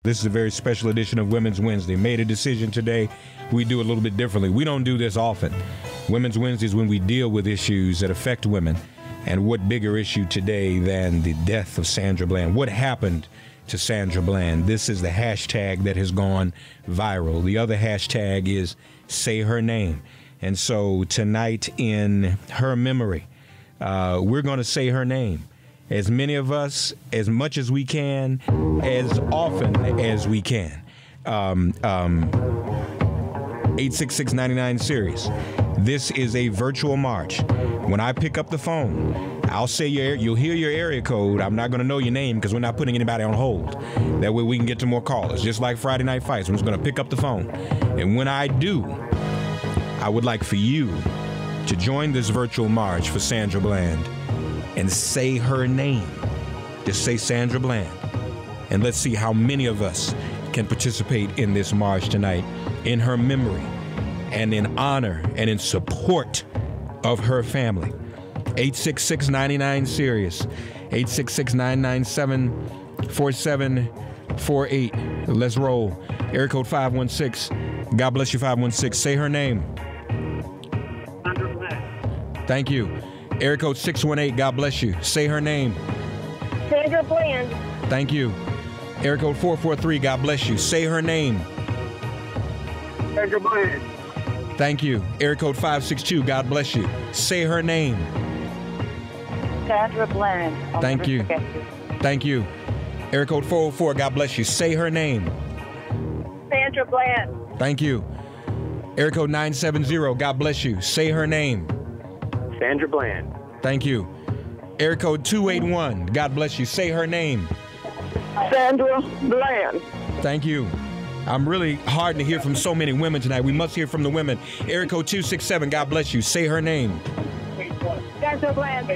This is a very special edition of Women's Wednesday. Made a decision today. We do it a little bit differently. We don't do this often. Women's Wednesday is when we deal with issues that affect women. And what bigger issue today than the death of Sandra Bland? What happened to Sandra Bland? This is the hashtag that has gone viral. The other hashtag is Say Her Name. And so tonight, in her memory, we're going to say her name. As many of us, as much as we can, as often as we can. 866-99-SERIOUS. This is a virtual march. When I pick up the phone, I'll say you'll hear your area code. I'm not going to know your name because we're not putting anybody on hold. That way we can get to more callers. Just like Friday Night Fights, I'm just going to pick up the phone. And when I do, I would like for you to join this virtual march for Sandra Bland and say her name. Just say Sandra Bland. And let's see how many of us can participate in this march tonight in her memory and in honor and in support of her family. 866-99-SERIOUS. 866-997-4748. Let's roll. Area code 516. God bless you, 516. Say her name. Sandra Bland. Thank you. Area code 618, God bless you. Say her name. Sandra Bland. Thank you. Area code 443, God bless you. Say her name. Sandra Bland. Thank you. Area code 562, God bless you. Say her name. Sandra Bland. I'll Thank never you. forget you. Thank you. Area code 404, God bless you. Say her name. Sandra Bland. Thank you. Area code 970, God bless you. Say her name. Sandra Bland. Thank you. Area code 281, God bless you. Say her name. Sandra Bland. Thank you. I'm really hard to hear from so many women tonight. We must hear from the women. Area code 267, God bless you. Say her name. Sandra Bland.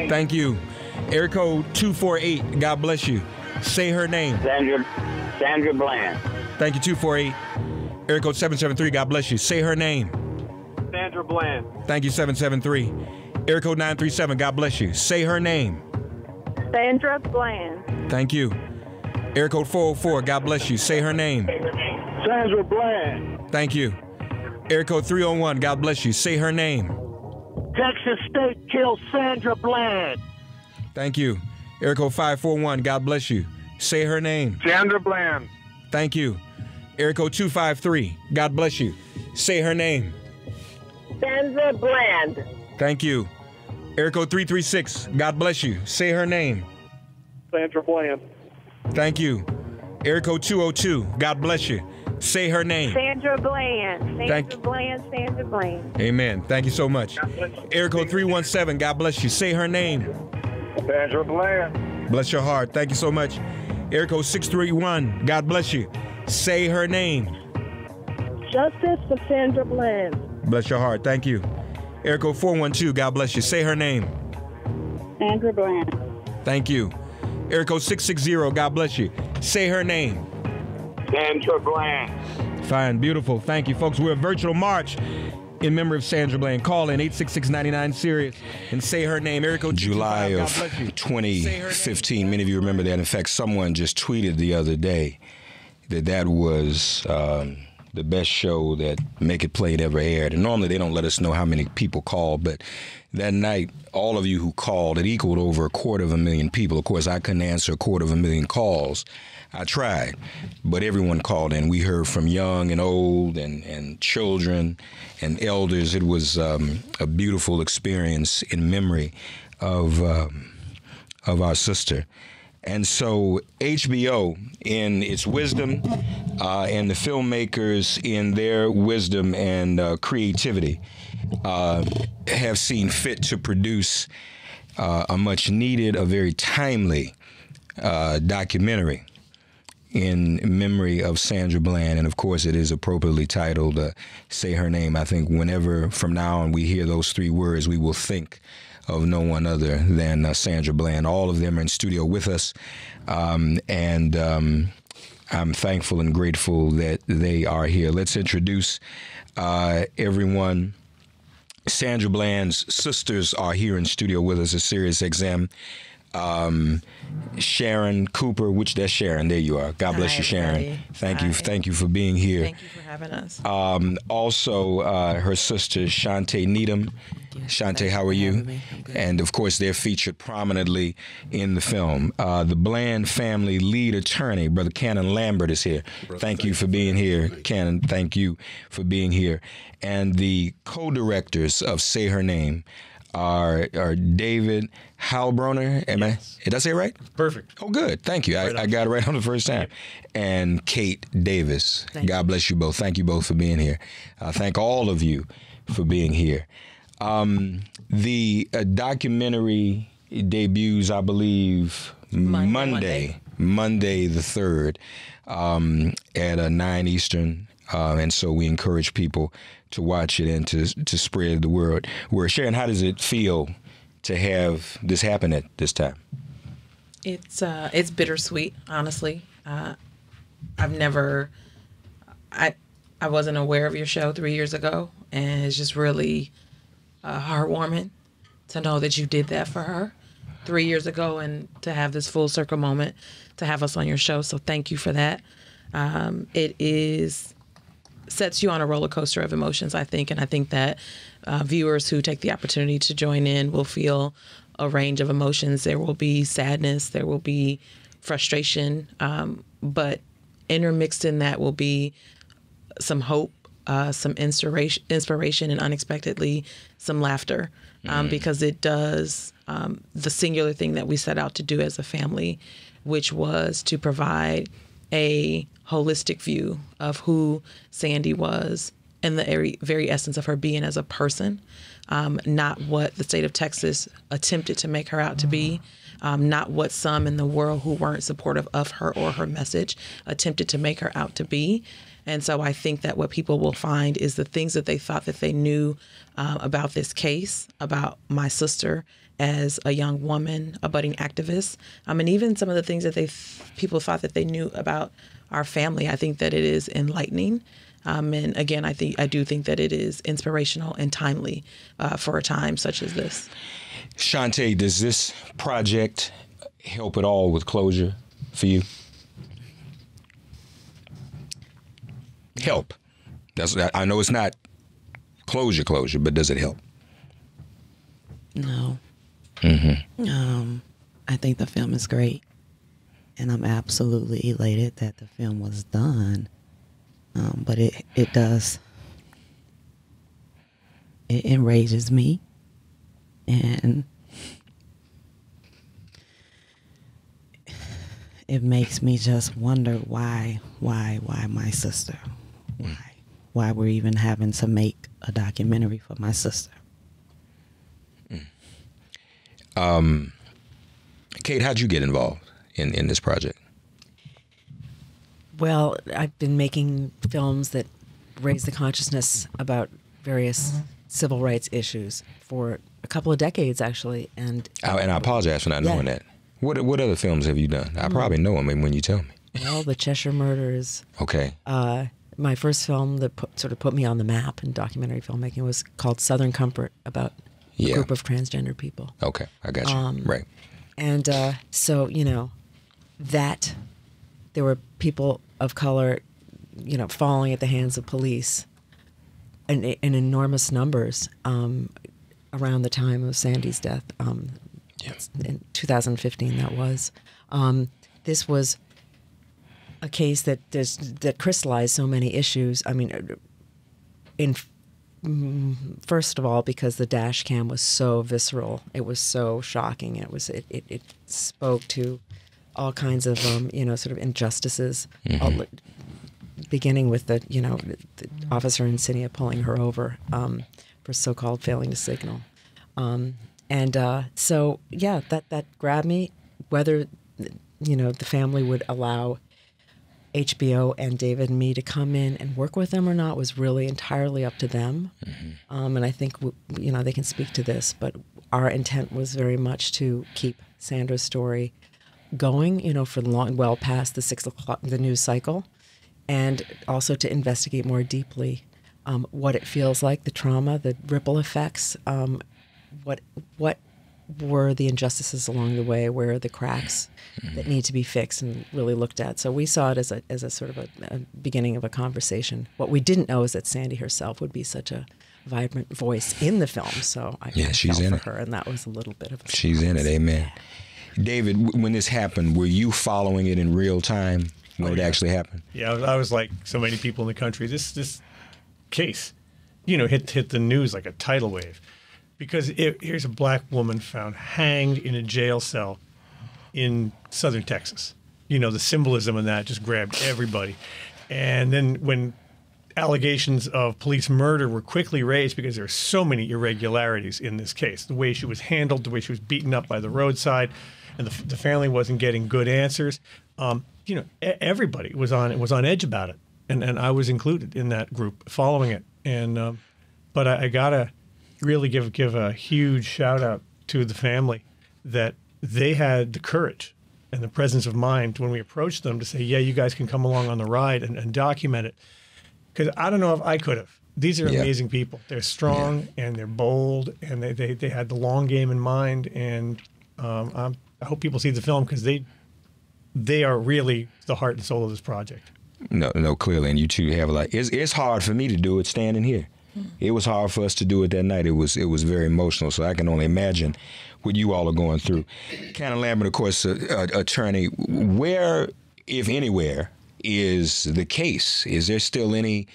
Thank you. Area code 248, God bless you. Say her name. Sandra Bland. Thank you, 248. Area code 773, God bless you. Say her name. Sandra Bland. Thank you, 773. Area code 937, God bless you. Say her name. Sandra Bland. Thank you. Area code 404, God bless you. Say her name. Sandra Bland. Thank you. Area code 301, God bless you. Say her name. Texas State killed Sandra Bland. Thank you. Area code 541, God bless you. Say her name. Sandra Bland. Thank you. Area code 253, God bless you. Say her name. Sandra Bland. Thank you. Area code 336, God bless you. Say her name. Sandra Bland. Thank you. Area code 202, God bless you. Say her name. Sandra Bland. Sandra Bland. Sandra Bland. Amen. Thank you so much. Area code 317, God bless you. Say her name. Sandra Bland. Bless your heart. Thank you so much. Area code 631, God bless you. Say her name. Justice for Sandra Bland. Bless your heart. Thank you. Area code 412, God bless you. Say her name. Sandra Bland. Thank you. Area code 660, God bless you. Say her name. Sandra Bland. Fine, beautiful. Thank you, folks. We're a virtual march in memory of Sandra Bland. Call in 866-99-SERIOUS and say her name. Area code July 225, of God bless you. 2015. Many of you remember that. In fact, someone just tweeted the other day that was the best show that Make It Played ever aired. And normally they don't let us know how many people called, but that night, all of you who called, it equaled over 250,000 people. Of course, I couldn't answer 250,000 calls. I tried, but everyone called in. We heard from young and old and children and elders. It was a beautiful experience in memory of our sister. And so HBO, in its wisdom, and the filmmakers in their wisdom and creativity, have seen fit to produce a much needed, a very timely documentary in memory of Sandra Bland. And of course, it is appropriately titled Say Her Name. I think whenever from now on we hear those three words, we will think of no one other than Sandra Bland. All of them are in studio with us, and I'm thankful and grateful that they are here. Let's introduce everyone. Sandra Bland's sisters are here in studio with us at Sirius XM. Sharon Cooper, that's Sharon. There you are. God bless you, Sharon. Everybody. Thank you for being here. Thank you for having us. Also, her sister Shantae Needham. Shantae, how are you? And of course, they're featured prominently in the film. The Bland family lead attorney, Brother Cannon Lambert, is here. Thank you for being here, Cannon. Thank you for being here. And the co-directors of Say Her Name are David Heilbroner. Did I say it right? Perfect. Oh, good. Thank you. I got it right on the first time. And Kate Davis. God bless you both. Thank you both for being here. Thank all of you for being here. The documentary debuts, I believe, Monday the 3rd at 9 Eastern. And so we encourage people to watch it and to spread the word. Sharon, how does it feel to have this happen at this time? It's bittersweet, honestly. I wasn't aware of your show 3 years ago, and it's just really heartwarming to know that you did that for her 3 years ago, and to have this full circle moment to have us on your show. So thank you for that. It sets you on a roller coaster of emotions, I think, and I think that viewers who take the opportunity to join in will feel a range of emotions. There will be sadness, there will be frustration, but intermixed in that will be some hope, some inspiration, and unexpectedly some laughter, because it does the singular thing that we set out to do as a family, which was to provide a holistic view of who Sandy was and the very essence of her being as a person, not what the state of Texas attempted to make her out to be, not what some in the world who weren't supportive of her or her message attempted to make her out to be. And so I think that what people will find is the things that they thought that they knew about this case, about my sister as a young woman, a budding activist, and even some of the things that people thought that they knew about our family. I think that it is enlightening. And again, I do think that it is inspirational and timely for a time such as this. Shantae, does this project help at all with closure for you? Help. I know it's not closure, but does it help? No. Mm-hmm. I think the film is great, and I'm absolutely elated that the film was done. But it does. It enrages me, and it makes me just wonder why my sister, why we're even having to make a documentary for my sister. Kate, how'd you get involved in this project? Well, I've been making films that raise the consciousness about various civil rights issues for a couple of decades, actually. And I apologize for not knowing that. What other films have you done? I probably know them when you tell me. Well, The Cheshire Murders. Okay. My first film that sort of put me on the map in documentary filmmaking was called Southern Comfort, about a group of transgender people. Okay, I got you. Right. And so, that there were people of color, falling at the hands of police in enormous numbers around the time of Sandy's death. In 2015, that was. This was a case that crystallized so many issues. I mean, first of all, because the dash cam was so visceral, it was so shocking. It spoke to all kinds of sort of injustices, beginning with the officer in Insignia pulling her over for so-called failing to signal, so that grabbed me. Whether the family would allow HBO and David and me to come in and work with them or not was really entirely up to them. And I think, they can speak to this, but our intent was very much to keep Sandra's story going, for well past the 6 o'clock, the news cycle, and also to investigate more deeply what it feels like, the trauma, the ripple effects, what were the injustices along the way, where are the cracks that need to be fixed and really looked at. So we saw it as a sort of a beginning of a conversation. What we didn't know is that Sandy herself would be such a vibrant voice in the film. So I she's felt in for her, and that was a little bit of a surprise. She's in it, amen. David, when this happened, were you following it in real time when it actually happened? Yeah, I was like so many people in the country. This case, hit the news like a tidal wave, because here's a black woman found hanged in a jail cell in southern Texas. The symbolism of that just grabbed everybody. And then when allegations of police murder were quickly raised, because there are so many irregularities in this case, the way she was handled, the way she was beaten up by the roadside, and the family wasn't getting good answers. Everybody was on edge about it, and I was included in that group following it. And but I gotta really give a huge shout out to the family that they had the courage and the presence of mind when we approached them to say, yeah, you guys can come along on the ride and document it. Because I don't know if I could have. These are amazing people. They're strong and they're bold, and they had the long game in mind. And I hope people see the film, because they are really the heart and soul of this project. No, clearly, and you two have a lot. It's hard for me to do it standing here. It was hard for us to do it that night. It was very emotional, so I can only imagine what you all are going through. Cannon Lambert, of course, attorney. Where, if anywhere, is the case? Is there still any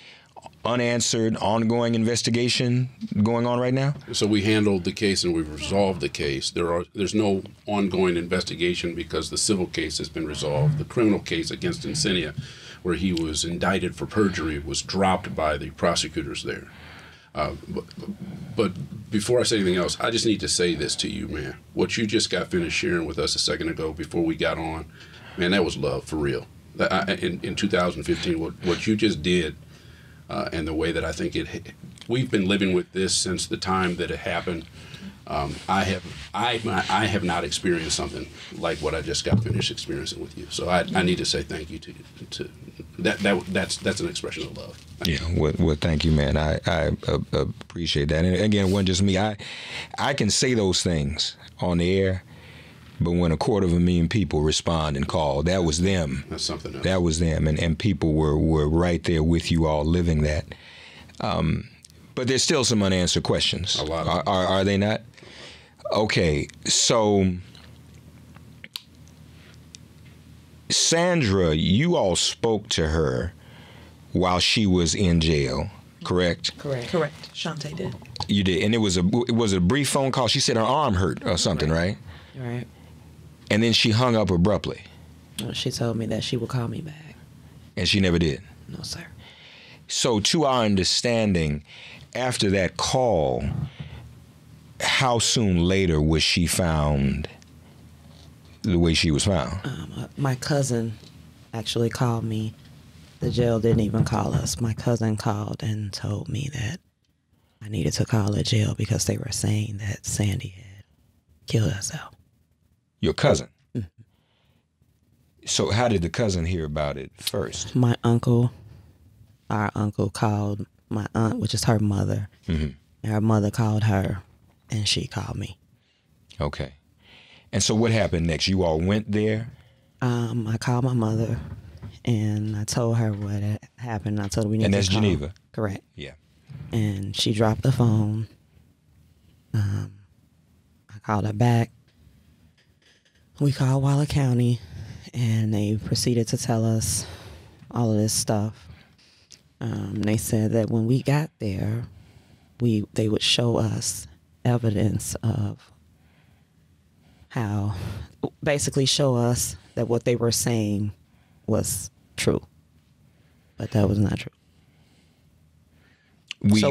unanswered, ongoing investigation going on right now? So we handled the case and we've resolved the case. There's no ongoing investigation because the civil case has been resolved. The criminal case against Insinia, where he was indicted for perjury, was dropped by the prosecutors there. But before I say anything else, I just need to say this to you, man. What you just got finished sharing with us a second ago before we got on, man, that was love for real. In 2015, what you just did, and the way that I think we've been living with this since the time that it happened. I have not experienced something like what I just got finished experiencing with you. So I need to say thank you to that's an expression of love. Well, thank you, man. I appreciate that. And again, it wasn't just me. I can say those things on the air, but when 250,000 people respond and call, that was them. That's something else. That was them, and people were right there with you all living that. But there's still some unanswered questions. A lot of are they not? Okay, so Sandra, you all spoke to her while she was in jail, correct? Correct. Shantae did. You did, and it was a brief phone call. She said her arm hurt or something, right? Right. And then she hung up abruptly. Well, she told me that she would call me back. And she never did? No, sir. So to our understanding, after that call, how soon later was she found the way she was found? My cousin actually called me. The jail didn't even call us. My cousin called and told me that I needed to call the jail because they were saying that Sandy had killed herself. Your cousin? Mm-hmm. So how did the cousin hear about it first? My uncle, our uncle, called my aunt, which is her mother. Mm-hmm. And her mother called her, and she called me. Okay. And so what happened next? You all went there? I called my mother, and I told her what had happened. I told her we need to call. And that's Geneva? Correct. Yeah. And she dropped the phone. I called her back. We called Waller County, and they proceeded to tell us all of this stuff. They said that when we got there, they would show us evidence of how, basically show us that what they were saying was true, but that was not true. What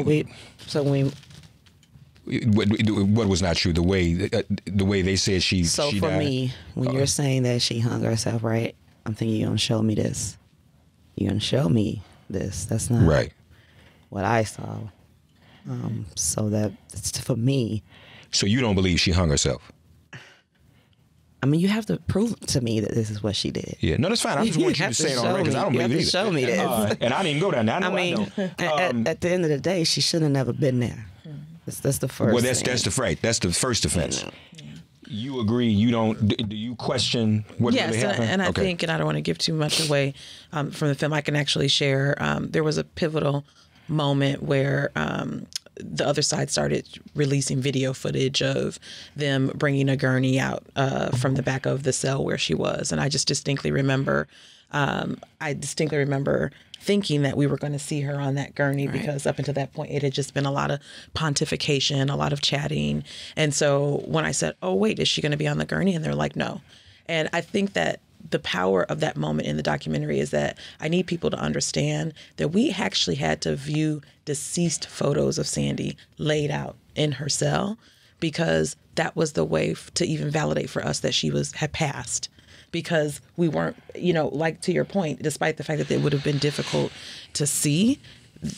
was not true? The way they said she So she for died? me, when you're saying that she hung herself, right? I'm thinking you're gonna show me this. You're gonna show me this. That's not right. What I saw. So that's for me. So you don't believe she hung herself? I mean, you have to prove to me that this is what she did. Yeah, no, that's fine. I just want you to say it on record because I don't believe it either. Show me this. And I didn't go down there. I mean, at the end of the day, she should have never been there. That's the first. Well, that's the first offense. you agree? You don't? Do you question what really happened? And I think, and I don't want to give too much away from the film. I can actually share. There was a pivotal moment where the other side started releasing video footage of them bringing a gurney out from the back of the cell where she was, and I just distinctly remember. Thinking that we were going to see her on that gurney because up until that point, it had just been a lot of pontification, a lot of chatting. And so when I said, oh, wait, is she going to be on the gurney? And they're like, no. And I think that the power of that moment in the documentary is that I need people to understand that we actually had to view deceased photos of Sandy laid out in her cell because that was the way to even validate for us that she had passed. Because we weren't, like to your point, despite the fact that it would have been difficult to see,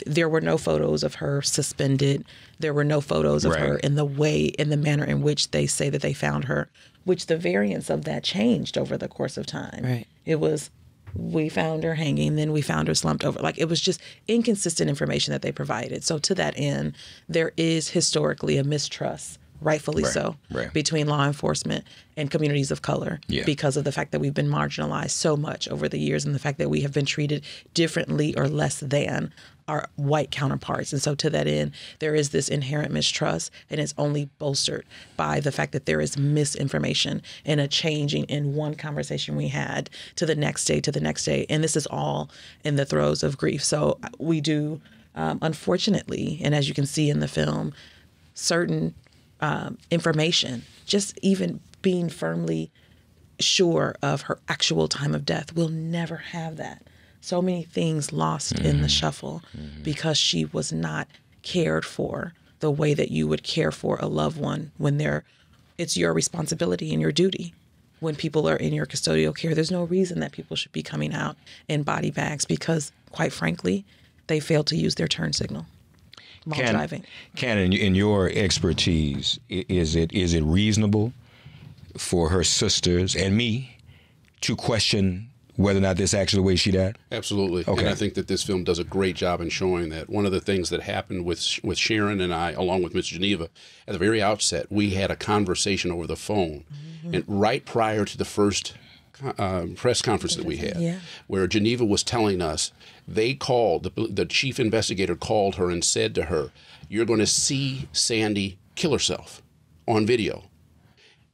there were no photos of her suspended. There were no photos of her in the manner in which they say that they found her, which the variance of that changed over the course of time. Right. It was, we found her hanging, then we found her slumped over. Like, it was just inconsistent information that they provided. So to that end, there is historically a mistrust, rightfully so, between law enforcement and communities of color because of the fact that we've been marginalized so much over the years and the fact that we have been treated differently or less than our white counterparts. And so to that end, there is this inherent mistrust, and it's only bolstered by the fact that there is misinformation and a changing in one conversation we had to the next day, And this is all in the throes of grief. So we do, unfortunately, and as you can see in the film, certain information, just even being firmly sure of her actual time of death, we'll never have that. So many things lost in the shuffle because she was not cared for the way that you would care for a loved one when it's your responsibility and your duty. When people are in your custodial care, there's no reason that people should be coming out in body bags because, quite frankly, they failed to use their turn signal. Driving. Cannon, in your expertise, is it reasonable for her sisters and me to question whether or not this actually the way she died? Absolutely. Okay. And I think that this film does a great job in showing that. One of the things that happened with Sharon and I, along with Ms. Geneva, at the very outset, we had a conversation over the phone, and right prior to the first press conference that we had, where Geneva was telling us they called, the chief investigator called her and said to her, you're going to see Sandy kill herself on video.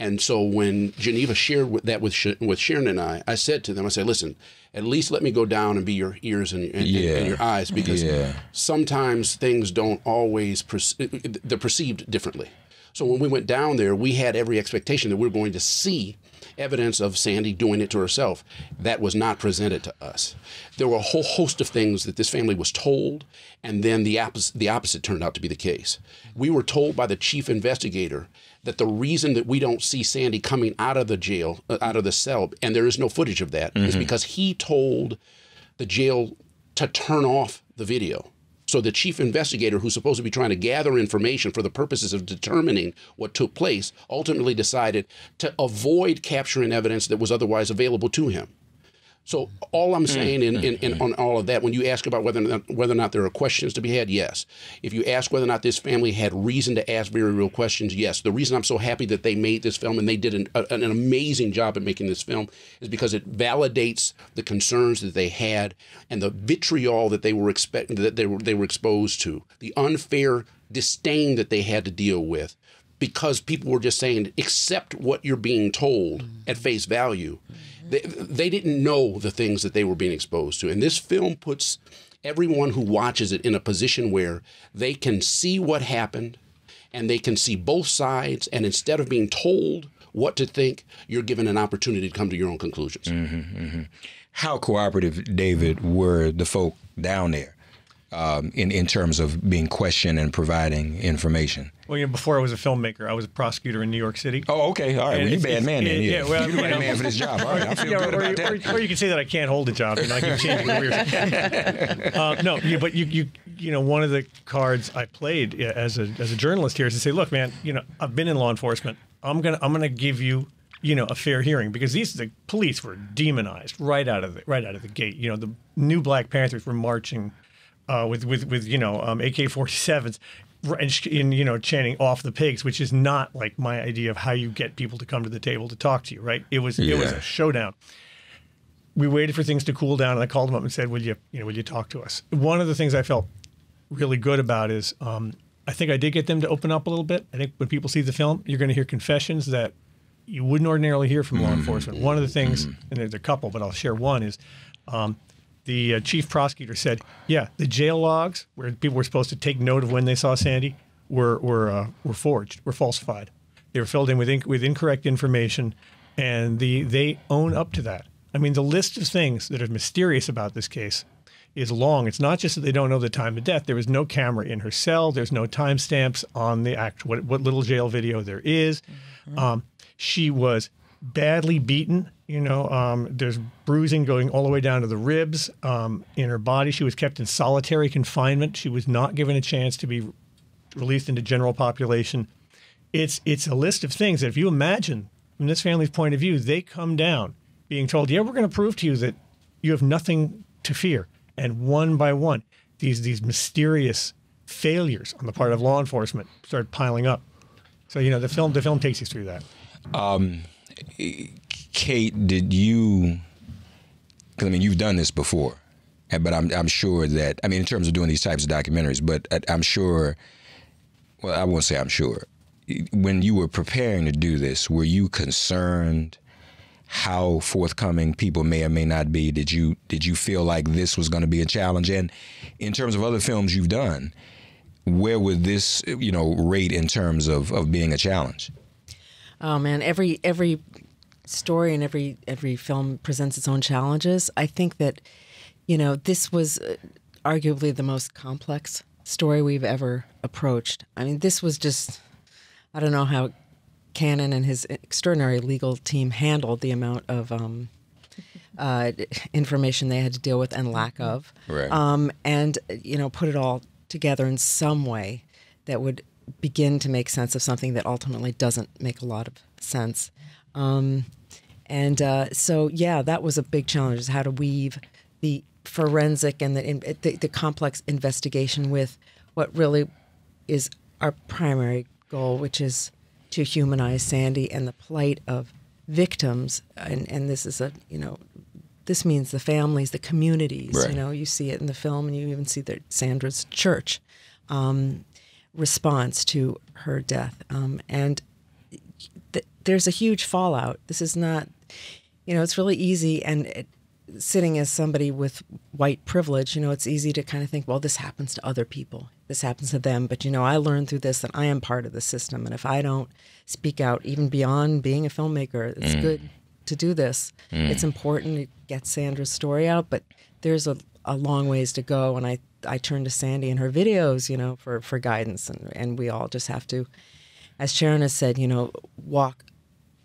And so when Geneva shared that with Sharon and I said to them, I said, listen, at least let me go down and be your ears and your eyes, because sometimes things don't always, they're perceived differently. So when we went down there, we had every expectation that we were going to see evidence of Sandy doing it to herself. That was not presented to us. There were a whole host of things that this family was told, and then the opposite turned out to be the case. We were told by the chief investigator that the reason that we don't see Sandy coming out of the jail, out of the cell, and there is no footage of that, is because he told the jail to turn off the video. So the chief investigator, who's supposed to be trying to gather information for the purposes of determining what took place, ultimately decided to avoid capturing evidence that was otherwise available to him. So all I'm saying on all of that, when you ask about whether or not there are questions to be had, yes. If you ask whether or not this family had reason to ask very real questions, yes. The reason I'm so happy that they made this film, and they did an amazing job at making this film, is because it validates the concerns that they had and the vitriol that they were exposed to, the unfair disdain that they had to deal with, because people were just saying, accept what you're being told at face value. They didn't know the things that they were being exposed to. And this film puts everyone who watches it in a position where they can see what happened and they can see both sides. And instead of being told what to think, you're given an opportunity to come to your own conclusions. How cooperative, David, were the folk down there in terms of being questioned and providing information? Well, before I was a filmmaker, I was a prosecutor in New York City. Oh, okay. All right. Well, you're a bad man then. Yeah, well, you're the right man for this job. All right. I feel good about that. Or you can say that I can't hold a job and I keep changing careers. But you one of the cards I played as a journalist here is to say, look, man, I've been in law enforcement. I'm gonna give you a fair hearing, because the police were demonized right out of the gate. The new Black Panthers were marching with AK-47s. and you know, chanting "off the pigs," which is not like my idea of how you get people to come to the table to talk to you, right? It was a showdown. We waited for things to cool down, and I called them up and said, will you talk to us? One of the things I felt really good about is I think I did get them to open up a little bit. I think when people see the film, you're going to hear confessions that you wouldn't ordinarily hear from law enforcement. One of the things, and there's a couple, but I'll share one, is the chief prosecutor said, yeah, the jail logs where people were supposed to take note of when they saw Sandy were forged, were falsified. They were filled in with incorrect information, and they own up to that. I mean, the list of things that are mysterious about this case is long. It's not just that they don't know the time of death. There was no camera in her cell. There's no timestamps on the what little jail video there is. She was badly beaten. You know, there's bruising going all the way down to the ribs in her body. She was kept in solitary confinement. She was not given a chance to be released into general population. It's a list of things that if you imagine from this family's point of view, they come down being told, yeah, we're going to prove to you that you have nothing to fear. And one by one, these mysterious failures on the part of law enforcement start piling up. So, you know, the film takes you through that. Kate, did you, because I mean, you've done this before, but I'm sure that, I mean, in terms of doing these types of documentaries, but I'm sure, well, I won't say I'm sure. When you were preparing to do this, were you concerned how forthcoming people may or may not be? Did you feel like this was going to be a challenge? And in terms of other films you've done, where would this, you know, rate in terms of being a challenge? Oh man, every story and every film presents its own challenges. I think that, you know, this was arguably the most complex story we've ever approached. I mean, this was just, I don't know how Cannon and his extraordinary legal team handled the amount of information they had to deal with and lack of, right. And you know, put it all together in some way that would begin to make sense of something that ultimately doesn't make a lot of sense. So yeah, that was a big challenge: is how to weave the forensic and the complex investigation with what really is our primary goal, which is to humanize Sandy and the plight of victims. And this is this means the families, the communities. Right. You know, you see it in the film, and you even see Sandra's church response to her death. And there's a huge fallout. This is not, you know, it's really easy. And sitting as somebody with white privilege, you know, it's easy to kind of think, well, this happens to other people. This happens to them. But, you know, I learned through this that I am part of the system. And if I don't speak out, even beyond being a filmmaker, it's good to do this. It's important to get Sandra's story out, but there's a long ways to go. And I turn to Sandy and her videos, you know, for guidance. And we all just have to, as Sharon has said, you know, walk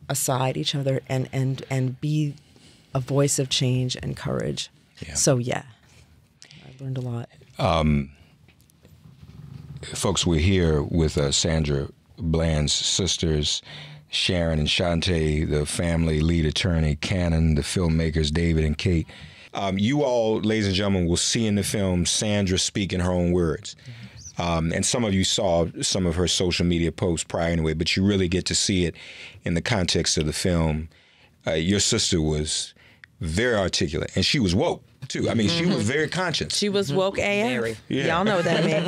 aside each other and be a voice of change and courage. Yeah. So, yeah, I learned a lot. Folks, we're here with Sandra Bland's sisters, Sharon and Shantae, the family lead attorney, Cannon, the filmmakers, David and Kate. You all, ladies and gentlemen, will see in the film Sandra speak in her own words. And some of you saw some of her social media posts prior anyway, but you really get to see it in the context of the film. Your sister was very articulate, and she was woke, too. I mean, she was very conscious. She was woke AF. Yeah. Y'all know what that means.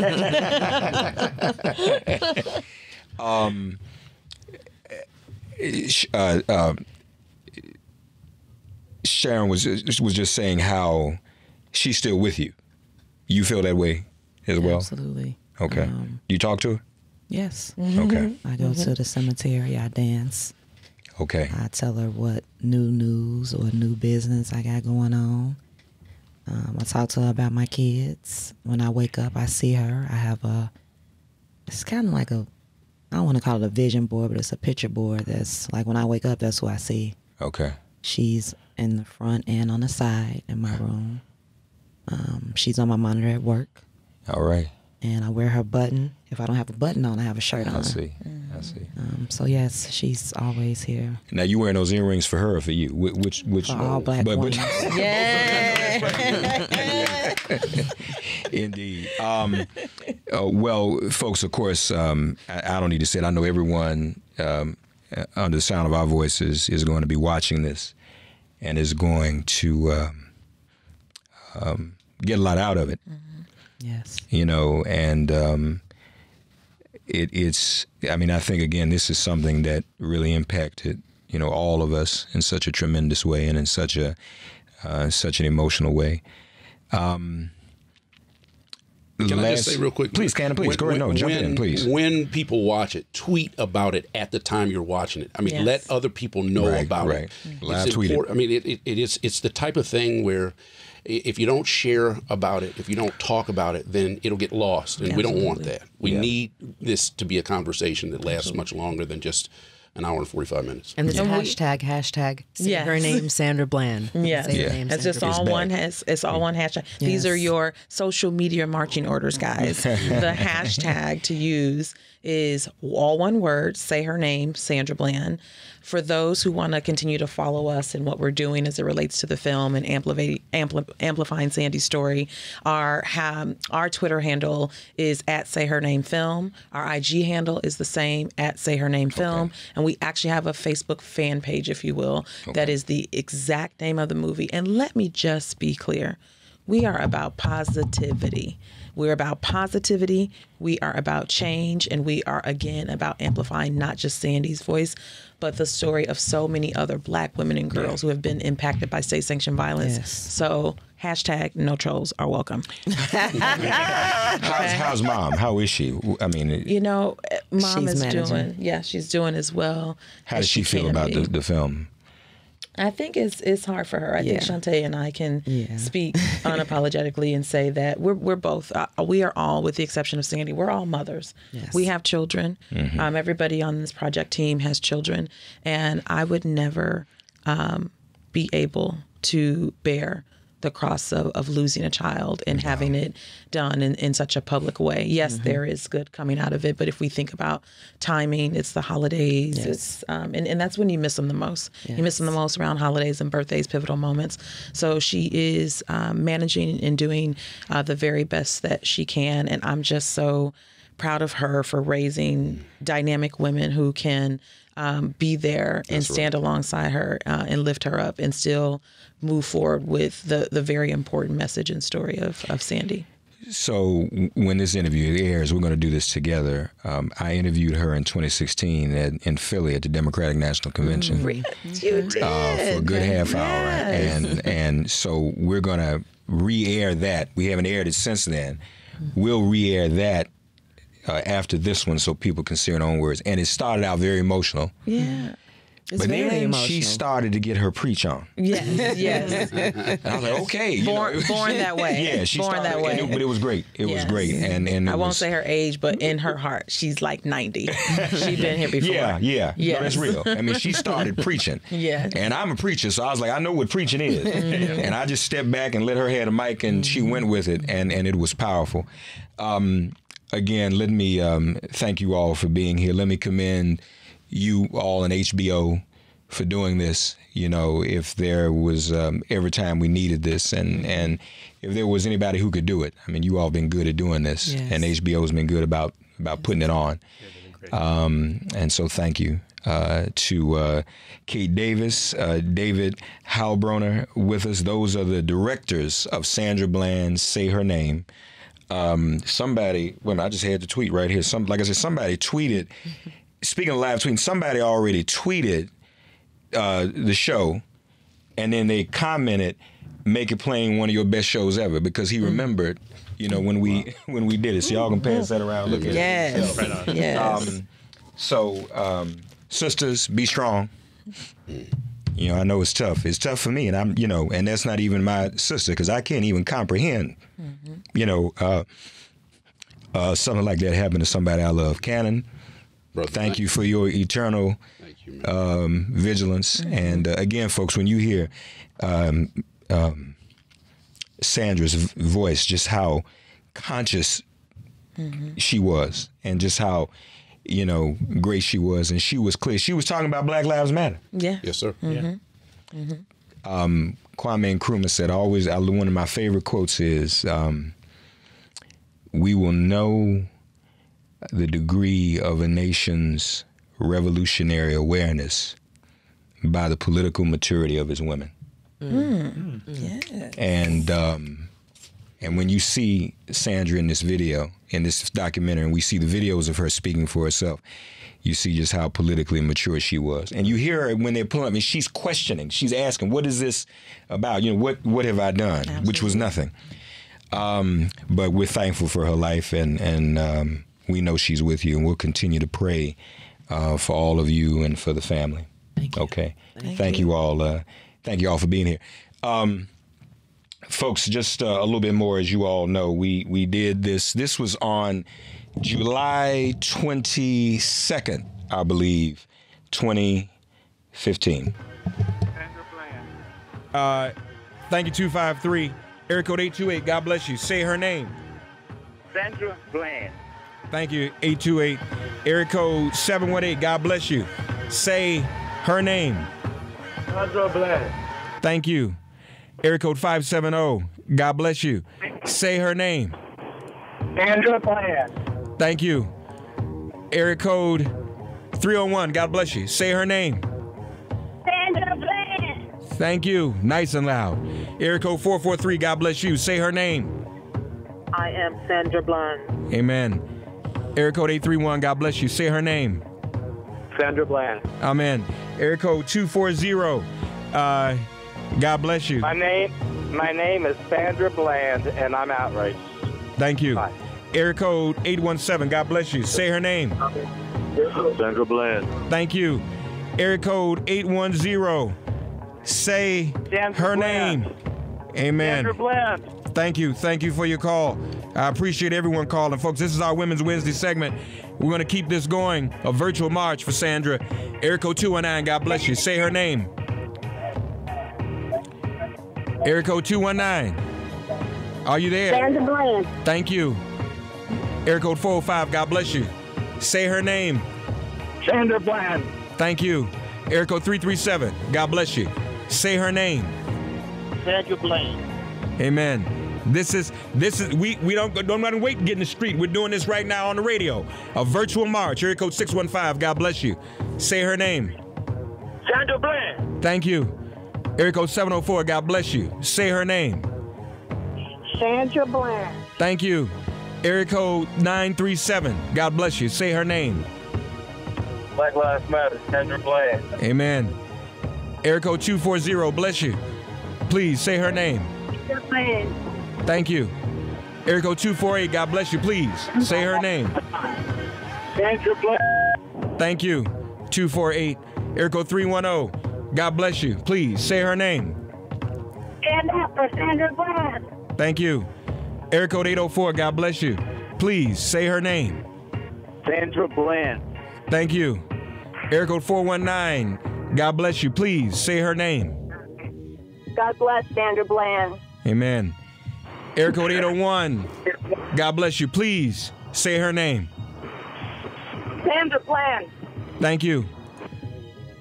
Sharon was just saying how she's still with you. You feel that way as well? Absolutely. Okay. You talk to her? Yes. Okay. I go to the cemetery. I dance. Okay. I tell her what new news or new business I got going on. I talk to her about my kids. When I wake up, I see her. I have it's kind of like I don't want to call it a vision board, but it's a picture board that's like when I wake up, that's who I see. Okay. She's in the front and on the side in my room. She's on my monitor at work. All right. And I wear her button. If I don't have a button on, I have a shirt on. I see. So yes, she's always here. Now, you wearing those earrings for her or for you? Which for all black women. Yeah. Indeed. Well, folks, of course, I don't need to say it. I know everyone under the sound of our voices is going to be watching this and is going to get a lot out of it. Yes. You know, and it's, I mean, I think, again, this is something that really impacted, you know, all of us in such a tremendous way and in such an emotional way. Can I just say real quick? Please, Cannon, please. Go ahead. No, jump in, please. When people watch it, tweet about it at the time you're watching it. I mean, let other people know about it. Live tweet it. I mean, it's the type of thing where if you don't share about it, if you don't talk about it, then it'll get lost, and we don't want that. We need this to be a conversation that lasts much longer than just an hour and 45 minutes. And there's hashtag say her name, Sandra Bland. Yes. It's just all one it's all one hashtag. Yes. These are your social media marching orders, guys. The hashtag to use is all one word, say her name, Sandra Bland. For those who want to continue to follow us and what we're doing as it relates to the film and amplifying Sandy's story, our Twitter handle is @SayHerNameFilm. Our IG handle is the same @SayHerNameFilm. And we actually have a Facebook fan page, if you will, that is the exact name of the movie. And let me just be clear. We are about positivity. We're about positivity. We are about change. And we are, again, about amplifying not just Sandy's voice, but the story of so many other Black women and girls who have been impacted by state-sanctioned violence. Yes. So hashtag no trolls are welcome. How's Mom? How is she? I mean, you know, Mom is doing. Yeah, she's doing as well. How does she feel about the film? I think it's hard for her. I think Shantae and I can speak unapologetically and say that we're both, we are all, with the exception of Sandy, we're all mothers. Yes. We have children. Mm-hmm. Everybody on this project team has children. And I would never be able to bear the cross of losing a child and having it done in such a public way. Yes, there is good coming out of it, but if we think about timing, it's the holidays, it's and that's when you miss them the most. You miss them the most around holidays and birthdays, pivotal moments. So she is managing and doing the very best that she can, and I'm just so proud of her for raising dynamic women who can be there and stand alongside her and lift her up and still move forward with the very important message and story of Sandy. So when this interview airs, we're going to do this together. I interviewed her in 2016 in Philly at the Democratic National Convention. You did. For a good half hour. And so we're going to re-air that. We haven't aired it since then. We'll re-air that after this one so people can see her in her own words. And it started out very emotional. Yeah. It's but very then emotional. She started to get her preach on. Yes. And I was like, okay. Born that way. Yeah, she born started, that way. But it was great. It was great. And I won't say her age, but in her heart, she's like 90. She's been here before. Yeah. Yes. No, that's real. I mean, she started preaching. Yeah. And I'm a preacher, so I was like, I know what preaching is. And I just stepped back and let her have the mic, and she went with it, and it was powerful. Again, let me thank you all for being here. Let me commend you all and HBO for doing this. You know, if there was every time we needed this, and if there was anybody who could do it, I mean, you all been good at doing this, and HBO's been good about putting it on. And so thank you to Kate Davis, David Heilbroner with us. Those are the directors of Sandra Bland's Say Her Name. Somebody, well, I just had the tweet right here. Like I said, somebody tweeted, speaking of live tweeting, somebody already tweeted the show, and then they commented, "Make It Plain one of your best shows ever," because he remembered, you know, when we did it. So y'all can pass that around. Look at it. Yes. Yes. Sisters, be strong. You know, I know it's tough. It's tough for me, and I'm, you know, and that's not even my sister, because I can't even comprehend, you know, something like that happened to somebody I love. Cannon, thank you for your eternal vigilance. And again, folks, when you hear Sandra's voice, just how conscious she was, and just how, you know, great she was, and she was clear. She was talking about Black Lives Matter. Yeah. Yes, sir. Kwame Nkrumah said, always, one of my favorite quotes is, we will know the degree of a nation's revolutionary awareness by the political maturity of its women. Yes. And when you see Sandra in this video, in this documentary, and we see the videos of her speaking for herself, you see just how politically mature she was. And you hear her when they're pulling up, and she's questioning, she's asking, what is this about? You know, what have I done? Absolutely. Which was nothing. But we're thankful for her life, and we know she's with you, and we'll continue to pray for all of you and for the family. Thank you. Okay. Thank you all. Thank you all for being here. Folks, just a little bit more, as you all know, we did this. This was on July 22nd, I believe, 2015. Thank you, 253. Area code 828, God bless you. Say her name. Sandra Bland. Thank you, 828. Area code 718, God bless you. Say her name. Sandra Bland. Thank you. Area code 570, God bless you. Say her name. Sandra Bland. Thank you. Area code 301, God bless you. Say her name. Sandra Bland. Thank you. Nice and loud. Area code 443, God bless you. Say her name. I am Sandra Bland. Amen. Area code 831, God bless you. Say her name. Sandra Bland. Amen. Area code 240, God bless you. My name is Sandra Bland, and I'm outraged. Thank you. Bye. Area code 817, God bless you. Say her name. Sandra Bland. Thank you. Area code 810, say Sandra her Bland. name. Amen. Sandra Bland. Thank you. Thank you for your call. I appreciate everyone calling. Folks, this is our Women's Wednesday segment. We're going to keep this going. A virtual march for Sandra. Area code 219, God bless you. Say her name. Area code 219. Are you there? Sandra Bland. Thank you. Area code 405, God bless you. Say her name. Sandra Bland. Thank you. Area code 337, God bless you. Say her name. Sandra Bland. Amen. This is we don't wait to get in the street. We're doing this right now on the radio. A virtual march. Area code 615, God bless you. Say her name. Sandra Bland. Thank you. Area code 704, God bless you. Say her name. Sandra Bland. Thank you. Area code 937, God bless you. Say her name. Black Lives Matter. Sandra Bland. Amen. Area code 240, bless you. Please say her name. Sandra Bland. Thank you. Area code 248, God bless you. Please say her name. Sandra Bland. Thank you. 248. Area code 310, God bless you. Please say her name. Stand up for Sandra Bland. Thank you. Area code 804, God bless you. Please say her name. Sandra Bland. Thank you. Area code 419, God bless you. Please say her name. God bless Sandra Bland. Amen. Area code 801, God bless you. Please say her name. Sandra Bland. Thank you.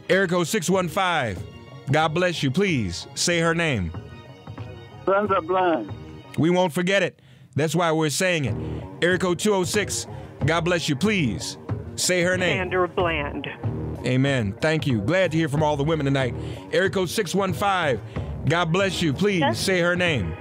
Area code 615, God bless you. Please say her name. Sandra Bland. We won't forget it. That's why we're saying it. Area code 206, God bless you. Please say her name. Sandra Bland. Amen. Thank you. Glad to hear from all the women tonight. Area code 615, God bless you. Please say her name.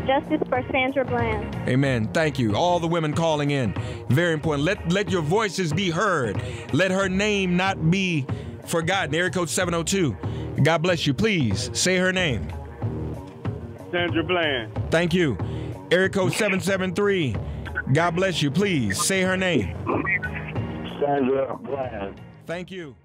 Justice for Sandra Bland. Amen. Thank you. All the women calling in. Very important. Let your voices be heard. Let her name not be forgotten. Area code 702, God bless you. Please say her name. Sandra Bland. Thank you. Area code 773, God bless you. Please say her name. Sandra Bland. Thank you.